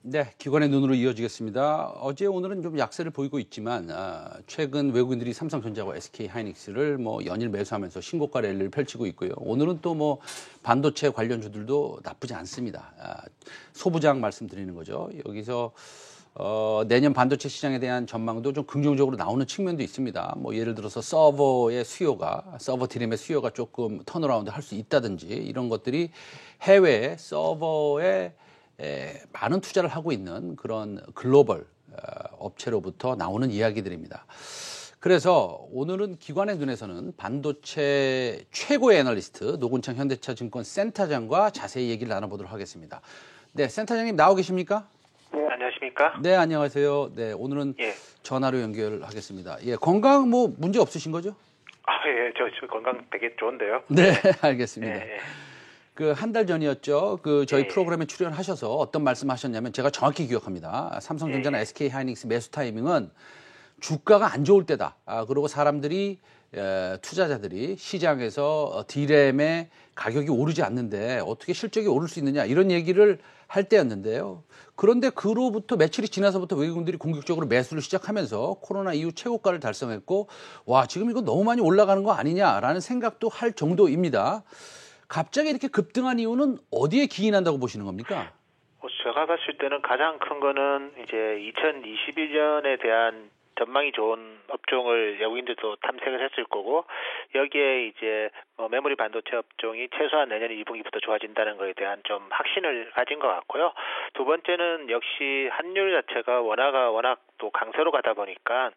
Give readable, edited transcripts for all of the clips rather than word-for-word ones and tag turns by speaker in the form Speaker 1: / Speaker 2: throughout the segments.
Speaker 1: 네, 기관의 눈으로 이어지겠습니다. 어제 오늘은 좀 약세를 보이고 있지만 최근 외국인들이 삼성전자와 SK하이닉스를 연일 매수하면서 신고가 랠리를 펼치고 있고요. 오늘은 또 반도체 관련주들도 나쁘지 않습니다. 소부장 말씀드리는 거죠. 여기서 내년 반도체 시장에 대한 전망도 좀 긍정적으로 나오는 측면도 있습니다. 예를 들어서 서버 디램의 수요가 조금 턴어라운드 할 수 있다든지 이런 것들이 해외 서버에 많은 투자를 하고 있는 그런 글로벌 업체로부터 나오는 이야기들입니다. 그래서 오늘은 기관의 눈에서는 반도체 최고의 애널리스트 노군창 현대차증권 센터장과 자세히 얘기를 나눠보도록 하겠습니다. 네, 센터장님 나오 계십니까?
Speaker 2: 네, 안녕하십니까?
Speaker 1: 네, 안녕하세요. 네, 오늘은 전화로 연결하겠습니다. 예, 건강 문제 없으신 거죠?
Speaker 2: 예, 저 건강 되게 좋은데요.
Speaker 1: 네, 알겠습니다.
Speaker 2: 예.
Speaker 1: 한 달 전이었죠. 저희 프로그램에 출연하셔서 어떤 말씀하셨냐면 제가 정확히 기억합니다. 삼성전자나 SK하이닉스 매수 타이밍은 주가가 안 좋을 때다. 그리고 사람들이 투자자들이 시장에서 디램의 가격이 오르지 않는데 어떻게 실적이 오를 수 있느냐 이런 얘기를 할 때였는데요. 그런데 그로부터 며칠이 지나서부터 외국인들이 공격적으로 매수를 시작하면서 코로나 이후 최고가를 달성했고 와 지금 이거 너무 많이 올라가는 거 아니냐라는 생각도 할 정도입니다. 갑자기 이렇게 급등한 이유는 어디에 기인한다고 보시는 겁니까?
Speaker 2: 제가 봤을 때는 가장 큰 거는 이제 2021년에 대한 전망이 좋은 업종을 외국인들도 탐색을 했을 거고 여기에 이제 메모리 반도체 업종이 최소한 내년 2분기부터 좋아진다는 거에 대한 좀 확신을 가진 것 같고요. 두 번째는 역시 환율 자체가 워낙 또 강세로 가다 보니까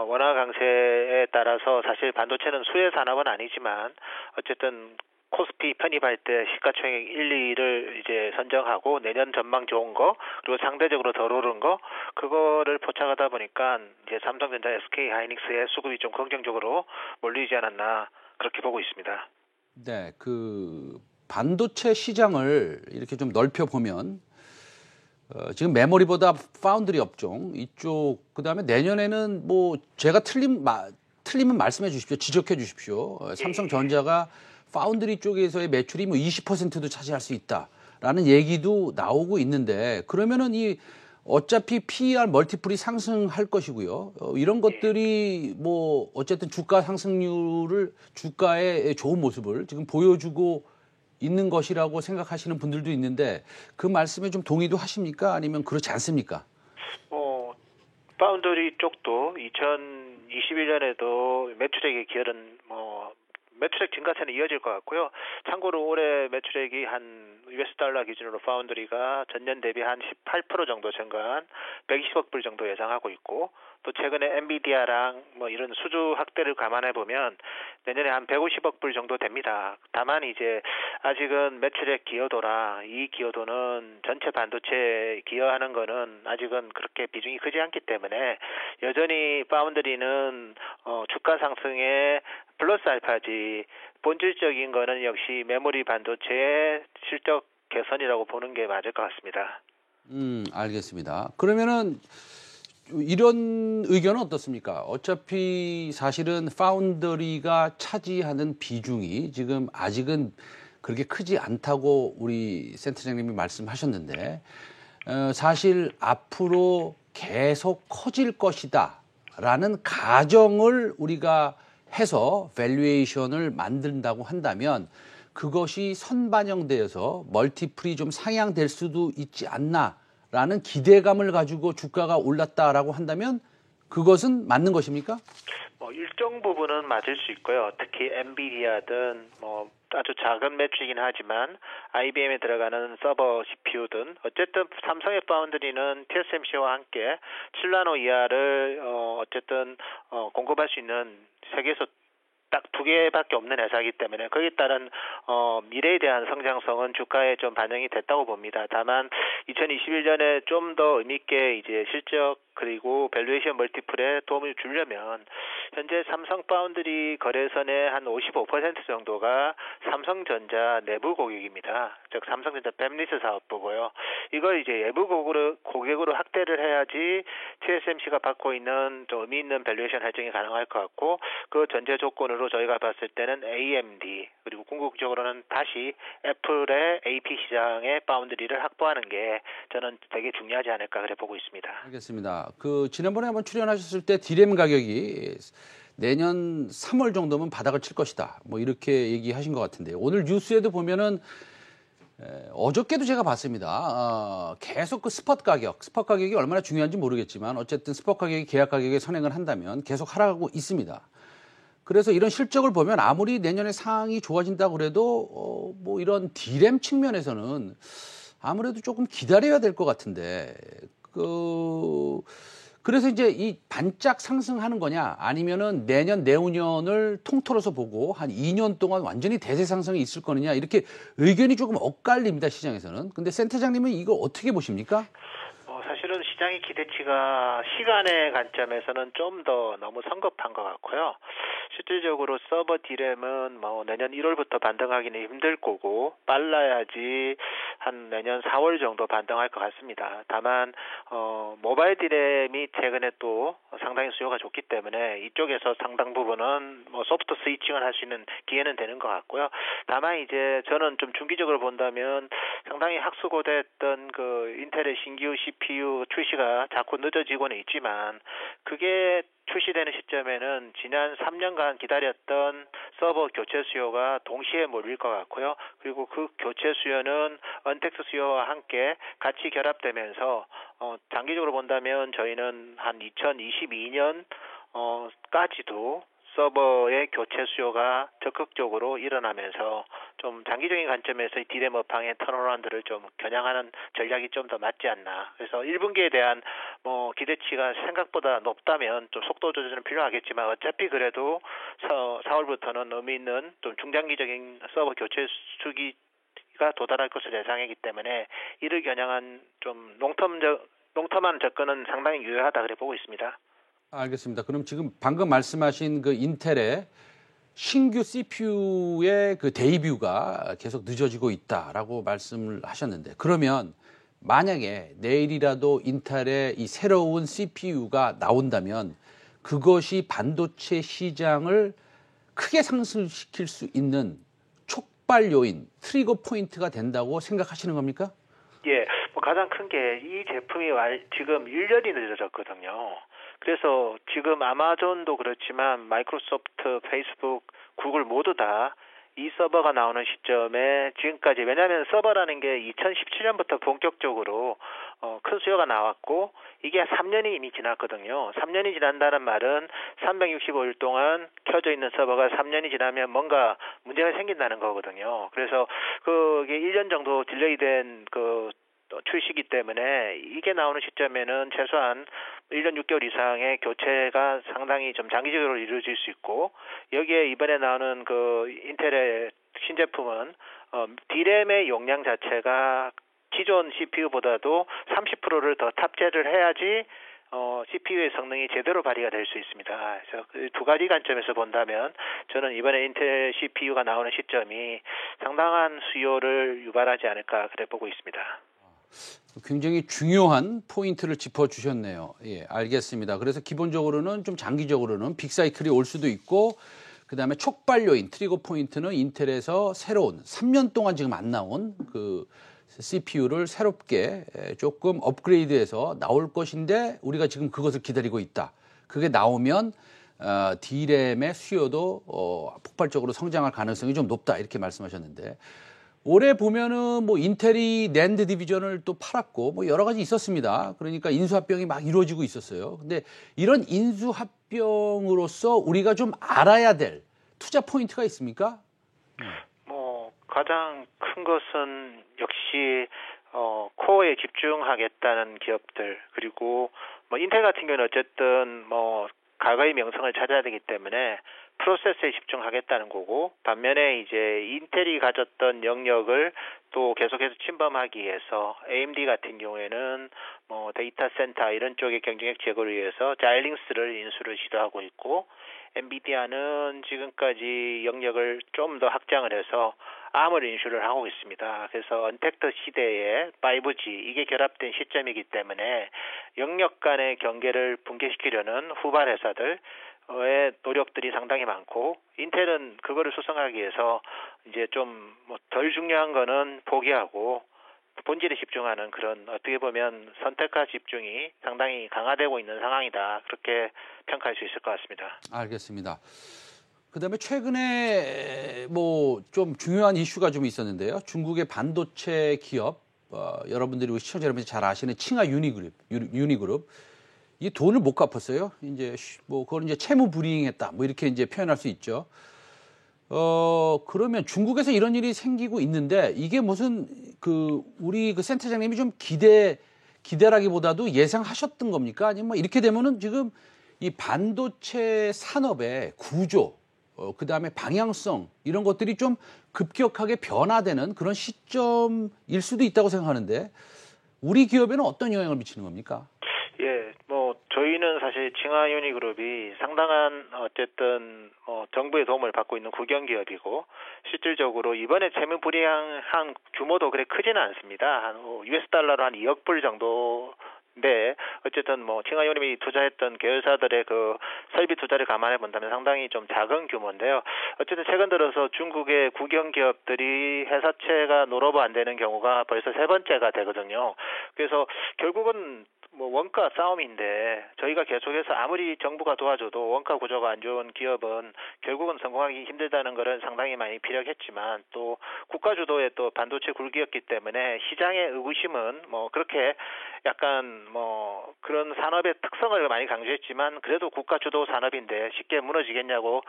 Speaker 2: 원화 강세에 따라서 사실 반도체는 수혜 산업은 아니지만 어쨌든 코스피 편입할 때 시가총액 1, 2를 이제 선정하고 내년 전망 좋은 거 그리고 상대적으로 덜 오른 거 그거를 포착하다 보니까 이제 삼성전자, SK하이닉스의 수급이 좀 긍정적으로 몰리지 않았나 그렇게 보고 있습니다.
Speaker 1: 네, 반도체 시장을 이렇게 좀 넓혀 보면 지금 메모리보다 파운드리 업종 이쪽 그다음에 내년에는 제가 틀리면 말씀해 주십시오. 지적해 주십시오. 삼성전자가 파운드리 쪽에서의 매출이 20%도 차지할 수 있다라는 얘기도 나오고 있는데 그러면은 어차피 PER 멀티플이 상승할 것이고요. 이런 것들이 어쨌든 주가의 좋은 모습을 지금 보여주고 있는 것이라고 생각하시는 분들도 있는데 그 말씀에 좀 동의도 하십니까? 아니면 그렇지 않습니까?
Speaker 2: 파운드리 쪽도 2021년에도 매출액의 기여는 매출액 증가세는 이어질 것 같고요. 참고로 올해 매출액이 한 US 달러 기준으로 파운드리가 전년 대비 한 18% 정도 증가한 120억 불 정도 예상하고 있고 또 최근에 엔비디아랑 이런 수주 확대를 감안해 보면 내년에 한 150억 불 정도 됩니다. 다만 이제 아직은 매출액 기여도라 이 기여도는 전체 반도체 기여하는 거는 아직은 그렇게 비중이 크지 않기 때문에 여전히 파운드리는 주가 상승에 플러스 알파지 본질적인 거는 역시 메모리 반도체의 실적 개선이라고 보는 게 맞을 것 같습니다.
Speaker 1: 알겠습니다. 그러면은 이런 의견은 어떻습니까? 어차피 사실은 파운더리가 차지하는 비중이 지금 아직은 그렇게 크지 않다고 우리 센터장님이 말씀하셨는데 사실 앞으로 계속 커질 것이다라는 가정을 우리가 해서 밸류에이션을 만든다고 한다면 그것이 선반영되어서 멀티플이 좀 상향될 수도 있지 않나라는 기대감을 가지고 주가가 올랐다라고 한다면 그것은 맞는 것입니까?
Speaker 2: 일정 부분은 맞을 수 있고요. 특히 엔비디아든 아주 작은 매출이긴 하지만 IBM에 들어가는 서버 CPU든 어쨌든 삼성의 파운드리는 TSMC와 함께 7나노 이하를 어쨌든 공급할 수 있는 세계에서 딱 두 개밖에 없는 회사이기 때문에 거기에 따른 미래에 대한 성장성은 주가에 좀 반영이 됐다고 봅니다. 다만 2021년에 좀 더 의미 있게 이제 실적 그리고 밸류에이션 멀티플에 도움을 주려면 현재 삼성 파운드리 거래선의 한 55% 정도가 삼성전자 내부 고객입니다. 즉 삼성전자 팹리스 사업부고요. 이걸 이제 외부 고객으로 확대를 해야지 TSMC가 받고 있는 좀 의미 있는 밸류에이션 할증이 가능할 것 같고, 그 전제 조건으로 저희가 봤을 때는 AMD 그리고 궁극적으로는 다시 애플의 AP 시장의 파운드리를 확보하는 게 저는 되게 중요하지 않을까 그래 보고 있습니다.
Speaker 1: 알겠습니다. 그 지난번에 한번 출연하셨을 때 디램 가격이 내년 3월 정도면 바닥을 칠 것이다. 뭐 이렇게 얘기하신 것 같은데요. 오늘 뉴스에도 보면은 어저께도 제가 봤습니다. 계속 그 스팟 가격이 얼마나 중요한지 모르겠지만 어쨌든 스팟 가격이 계약 가격에 선행을 한다면 계속 하락하고 있습니다. 그래서 이런 실적을 보면 아무리 내년에 상황이 좋아진다고 그래도 뭐 이런 디램 측면에서는 아무래도 조금 기다려야 될 것 같은데 그래서 이제 이 반짝 상승하는 거냐 아니면은 내년 내후년을 통틀어서 보고 한 2년 동안 완전히 대세 상승이 있을 거느냐 이렇게 의견이 조금 엇갈립니다, 시장에서는. 근데 센터장님은 이거 어떻게 보십니까?
Speaker 2: 사실은 시장의 기대치가 시간의 관점에서는 좀 더 너무 성급한 것 같고요. 실질적으로 서버 디램은 뭐 내년 1월부터 반등하기는 힘들 거고 빨라야지 한 내년 4월 정도 반등할 것 같습니다. 다만 모바일 디램이 최근에 또 상당히 수요가 좋기 때문에 이쪽에서 상당 부분은 뭐 소프트 스위칭을 할 수 있는 기회는 되는 것 같고요. 다만 이제 저는 좀 중기적으로 본다면 상당히 학수고대했던 그 인텔의 신규 CPU 출시가 자꾸 늦어지고는 있지만 그게 출시되는 시점에는 지난 3년간 기다렸던 서버 교체 수요가 동시에 몰릴 것 같고요. 그리고 그 교체 수요는 언택트 수요와 함께 같이 결합되면서 장기적으로 본다면 저희는 한 2022년 까지도 서버의 교체 수요가 적극적으로 일어나면서 좀 장기적인 관점에서 이 디램 업황의 턴어라운드를 좀 겨냥하는 전략이 좀 더 맞지 않나. 그래서 1분기에 대한 기대치가 생각보다 높다면 좀 속도 조절은 필요하겠지만 어차피 그래도 4월부터는 의미 있는 좀 중장기적인 서버 교체 수기가 도달할 것으로 예상이기 때문에 이를 겨냥한 좀 롱텀한 접근은 상당히 유효하다 그래 보고 있습니다.
Speaker 1: 알겠습니다. 그럼 지금 방금 말씀하신 그 인텔의 신규 CPU의 그 데이뷰가 계속 늦어지고 있다라고 말씀을 하셨는데, 그러면 만약에 내일이라도 인텔의 이 새로운 CPU가 나온다면 그것이 반도체 시장을 크게 상승시킬 수 있는 촉발 요인, 트리거 포인트가 된다고 생각하시는 겁니까?
Speaker 2: 예, 가장 큰 게 이 제품이 지금 1년이 늦어졌거든요. 그래서 지금 아마존도 그렇지만 마이크로소프트, 페이스북, 구글 모두 다 이 서버가 나오는 시점에 지금까지, 왜냐하면 서버라는 게 2017년부터 본격적으로 큰 수요가 나왔고 이게 3년이 이미 지났거든요. 3년이 지난다는 말은 365일 동안 켜져 있는 서버가 3년이 지나면 뭔가 문제가 생긴다는 거거든요. 그래서 그게 1년 정도 딜레이 된 출시기 때문에 이게 나오는 시점에는 최소한 1년 6개월 이상의 교체가 상당히 좀 장기적으로 이루어질 수 있고, 여기에 이번에 나오는 그 인텔의 신제품은 D램의 용량 자체가 기존 CPU보다도 30%를 더 탑재를 해야지 CPU의 성능이 제대로 발휘가 될 수 있습니다. 그래서 그 두 가지 관점에서 본다면 저는 이번에 인텔 CPU가 나오는 시점이 상당한 수요를 유발하지 않을까 그래 보고 있습니다.
Speaker 1: 굉장히 중요한 포인트를 짚어주셨네요. 예, 알겠습니다. 그래서 기본적으로는 좀 장기적으로는 빅사이클이 올 수도 있고, 그 다음에 촉발 요인, 트리거 포인트는 인텔에서 새로운 3년 동안 지금 안 나온 그 CPU를 새롭게 조금 업그레이드해서 나올 것인데 우리가 지금 그것을 기다리고 있다. 그게 나오면 D램의 수요도 폭발적으로 성장할 가능성이 좀 높다, 이렇게 말씀하셨는데, 올해 보면은 뭐 인텔이 낸드 디비전을 또 팔았고 뭐 여러 가지 있었습니다. 그러니까 인수합병이 막 이루어지고 있었어요. 근데 이런 인수합병으로서 우리가 좀 알아야 될 투자 포인트가 있습니까?
Speaker 2: 가장 큰 것은 역시 코어에 집중하겠다는 기업들, 그리고 인텔 같은 경우는 어쨌든 과거의 명성을 찾아야 되기 때문에 프로세스에 집중하겠다는 거고, 반면에 이제 인텔이 가졌던 영역을 또 계속해서 침범하기 위해서 AMD 같은 경우에는 뭐 데이터 센터 이런 쪽의 경쟁력 제고를 위해서 자일링스를 인수를 시도하고 있고, 엔비디아는 지금까지 영역을 좀 더 확장을 해서 ARM을 인수를 하고 있습니다. 그래서 언택트 시대에 5G 이게 결합된 시점이기 때문에 영역 간의 경계를 붕괴시키려는 후발 회사들 의 노력들이 상당히 많고, 인텔은 그거를 수성하기 위해서 이제 좀 뭐 덜 중요한 거는 포기하고 본질에 집중하는 그런, 어떻게 보면 선택과 집중이 상당히 강화되고 있는 상황이다, 그렇게 평가할 수 있을 것 같습니다.
Speaker 1: 알겠습니다. 그다음에 최근에 뭐 좀 중요한 이슈가 좀 있었는데요. 중국의 반도체 기업, 여러분들이 시청자 여러분이 잘 아시는 칭화 유니그룹 이 돈을 못 갚았어요. 이제 뭐 그걸 이제 채무 불이행했다, 뭐 이렇게 이제 표현할 수 있죠. 그러면 중국에서 이런 일이 생기고 있는데 이게 무슨 우리 그 센터장님이 좀 기대라기보다도 예상하셨던 겁니까? 아니면 뭐 이렇게 되면은 지금 이 반도체 산업의 구조, 그다음에 방향성 이런 것들이 좀 급격하게 변화되는 그런 시점일 수도 있다고 생각하는데, 우리 기업에는 어떤 영향을 미치는 겁니까?
Speaker 2: 예, 뭐 저희는 사실 칭화유니그룹이 상당한 어쨌든 정부의 도움을 받고 있는 국영기업이고, 실질적으로 이번에 채무 불이행한 규모도 그래 크지는 않습니다. 한 US 달러로 한 2억 불 정도. 네, 어쨌든 뭐 칭화유니그룹이 투자했던 계열사들의 그 설비 투자를 감안해 본다면 상당히 좀 작은 규모인데요. 어쨌든 최근 들어서 중국의 국영 기업들이 회사채가 노러브 안 되는 경우가 벌써 세 번째가 되거든요. 그래서 결국은 뭐 원가 싸움인데, 저희가 계속해서 아무리 정부가 도와줘도 원가 구조가 안 좋은 기업은 결국은 성공하기 힘들다는 것은 상당히 많이 피력했지만, 또 국가 주도의 또 반도체 굴기였기 때문에 시장의 의구심은 뭐 그렇게 약간 뭐 그런 산업의 특성을 많이 강조했지만, 그래도 국가 주도 산업인데 쉽게 무너지겠냐고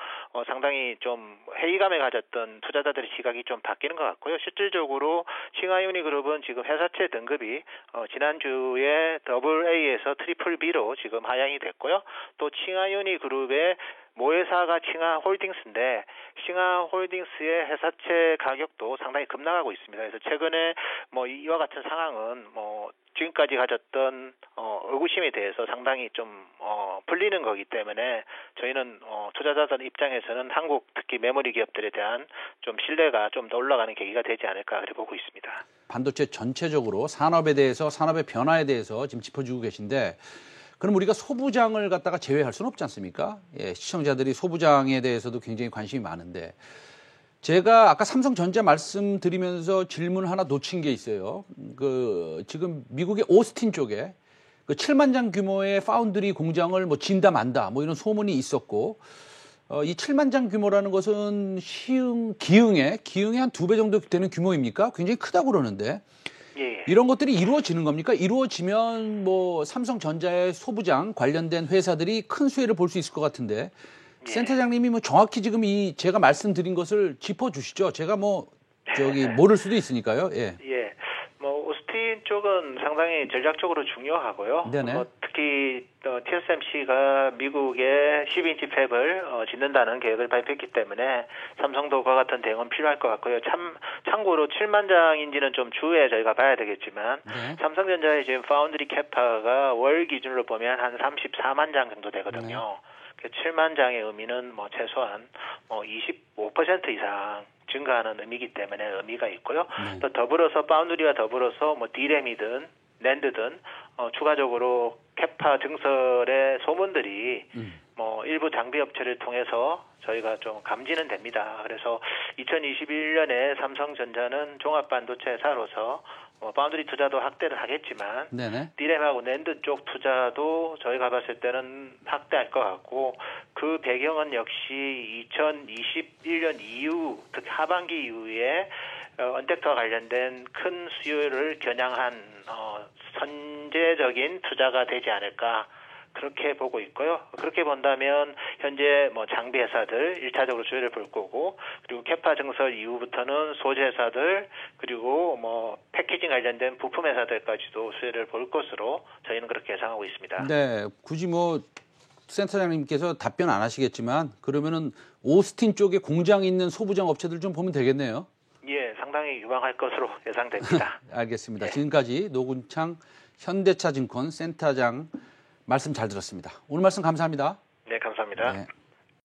Speaker 2: 상당히 좀 회의감을 가졌던 투자자들의 시각이 좀 바뀌는 것 같고요. 실질적으로 칭화유니그룹은 지금 회사채 등급이 지난주에 AA에서 트리플 B로 지금 하향이 됐고요. 또 칭화유니그룹의 모회사가 칭화홀딩스인데, 칭화홀딩스의 회사채 가격도 상당히 급락하고 있습니다. 그래서 최근에 뭐 이와 같은 상황은 뭐 지금까지 가졌던 의구심에 대해서 상당히 좀 풀리는 거기 때문에, 저희는 투자자들 입장에서는 한국 특히 메모리 기업들에 대한 좀 신뢰가 좀 더 올라가는 계기가 되지 않을까 그렇게 보고 있습니다.
Speaker 1: 반도체 전체적으로 산업에 대해서, 산업의 변화에 대해서 지금 짚어주고 계신데, 그럼 우리가 소부장을 갖다가 제외할 수는 없지 않습니까? 예, 시청자들이 소부장에 대해서도 굉장히 관심이 많은데, 제가 아까 삼성전자 말씀드리면서 질문 하나 놓친 게 있어요. 지금 미국의 오스틴 쪽에 7만 장 규모의 파운드리 공장을 뭐 진다 만다 뭐 이런 소문이 있었고, 이 7만 장 규모라는 것은 기흥의 한 2배 정도 되는 규모입니까? 굉장히 크다고 그러는데,
Speaker 2: 예.
Speaker 1: 이런 것들이 이루어지는 겁니까? 이루어지면 뭐 삼성전자의 소부장 관련된 회사들이 큰 수혜를 볼 수 있을 것 같은데,
Speaker 2: 예.
Speaker 1: 센터장님이 뭐 정확히 지금 제가 말씀드린 것을 짚어주시죠. 제가 모를 수도 있으니까요. 예.
Speaker 2: 예. 뭐 오스틴 쪽은 상당히 전략적으로 중요하고요.
Speaker 1: 네네.
Speaker 2: 특히 TSMC가 미국의 12인치 팹을 짓는다는 계획을 발표했기 때문에 삼성도 그와 같은 대응은 필요할 것 같고요. 참고로 7만 장인지는 좀 추후에 저희가 봐야 되겠지만,
Speaker 1: 네.
Speaker 2: 삼성전자의 지금 파운드리 캐파가 월 기준으로 보면 한 34만 장 정도 되거든요.
Speaker 1: 네.
Speaker 2: 7만 장의 의미는 뭐 최소한 25% 이상 증가하는 의미이기 때문에 의미가 있고요.
Speaker 1: 네.
Speaker 2: 또 더불어서 파운드리와 더불어서 뭐 디램이든 낸드든 추가적으로 캐파 증설의 소문들이 뭐 일부 장비 업체를 통해서 저희가 좀 감지는 됩니다. 그래서 2021년에 삼성전자는 종합 반도체 회사로서 파운드리 투자도 확대를 하겠지만,
Speaker 1: 네네.
Speaker 2: 디램하고 낸드 쪽 투자도 저희가 봤을 때는 확대할 것 같고, 그 배경은 역시 2021년 이후, 특히 하반기 이후에 언택트와 관련된 큰 수요를 겨냥한 선제적인 투자가 되지 않을까, 그렇게 보고 있고요. 그렇게 본다면 현재 뭐 장비 회사들 1차적으로 수혜를 볼 거고, 그리고 캐파 증설 이후부터는 소재 회사들, 그리고 뭐 패키징 관련된 부품 회사들까지도 수혜를 볼 것으로 저희는 그렇게 예상하고 있습니다.
Speaker 1: 네, 굳이 뭐 센터장님께서 답변 안 하시겠지만 그러면은 오스틴 쪽에 공장이 있는 소부장 업체들 좀 보면 되겠네요.
Speaker 2: 예, 상당히 유망할 것으로 예상됩니다.
Speaker 1: 알겠습니다. 지금까지 노군창 현대차증권 센터장 말씀 잘 들었습니다. 오늘 말씀 감사합니다.
Speaker 2: 네, 감사합니다.
Speaker 1: 네.